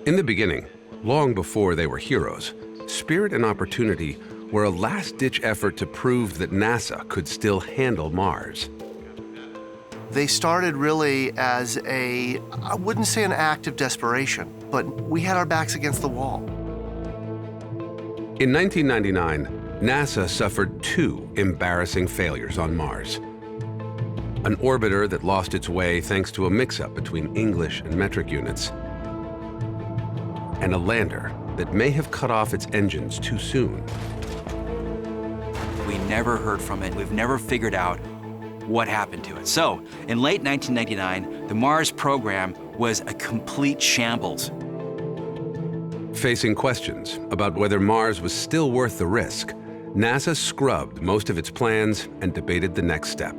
In the beginning, long before they were heroes, Spirit and Opportunity were a last-ditch effort to prove that NASA could still handle Mars. They started really as I wouldn't say an act of desperation, but we had our backs against the wall. In 1999, NASA suffered two embarrassing failures on Mars. An orbiter that lost its way thanks to a mix-up between English and metric units, and a lander that may have cut off its engines too soon. We never heard from it. We've never figured out what happened to it. So, in late 1999, the Mars program was a complete shambles. Facing questions about whether Mars was still worth the risk, NASA scrubbed most of its plans and debated the next step.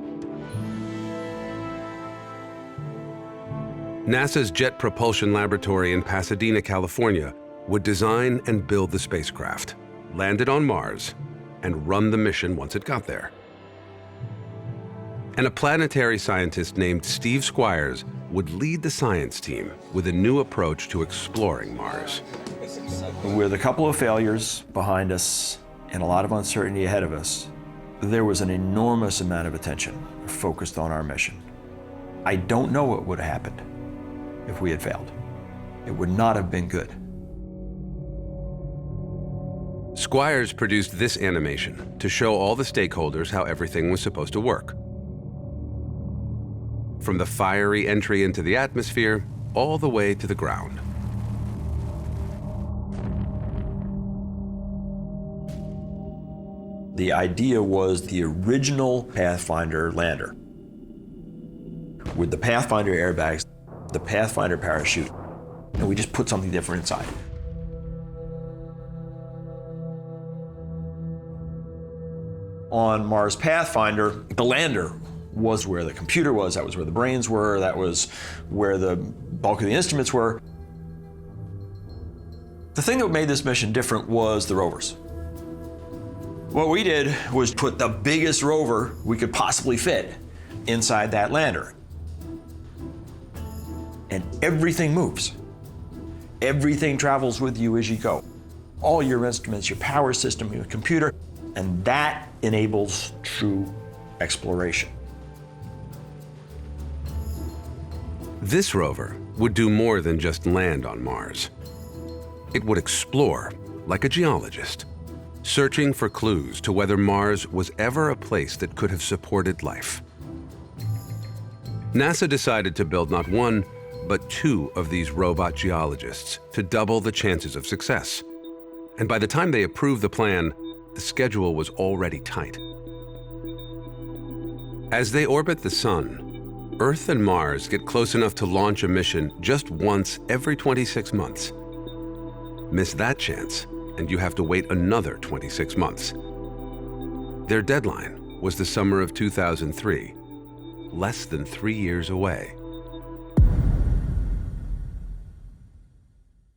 NASA's Jet Propulsion Laboratory in Pasadena, California, would design and build the spacecraft, land it on Mars, and run the mission once it got there. And a planetary scientist named Steve Squyres would lead the science team with a new approach to exploring Mars. With a couple of failures behind us and a lot of uncertainty ahead of us, there was an enormous amount of attention focused on our mission. I don't know what would have happened if we had failed. It would not have been good. Squyres produced this animation to show all the stakeholders how everything was supposed to work. From the fiery entry into the atmosphere, all the way to the ground. The idea was the original Pathfinder lander. With the Pathfinder airbags, the Pathfinder parachute, and we just put something different inside. On Mars Pathfinder, the lander was where the computer was, that was where the brains were, that was where the bulk of the instruments were. The thing that made this mission different was the rovers. What we did was put the biggest rover we could possibly fit inside that lander. And everything moves. Everything travels with you as you go. All your instruments, your power system, your computer, and that enables true exploration. This rover would do more than just land on Mars. It would explore like a geologist, searching for clues to whether Mars was ever a place that could have supported life. NASA decided to build not one, but two of these robot geologists to double the chances of success. And by the time they approved the plan, the schedule was already tight. As they orbit the Sun, Earth and Mars get close enough to launch a mission just once every 26 months. Miss that chance, and you have to wait another 26 months. Their deadline was the summer of 2003, less than 3 years away.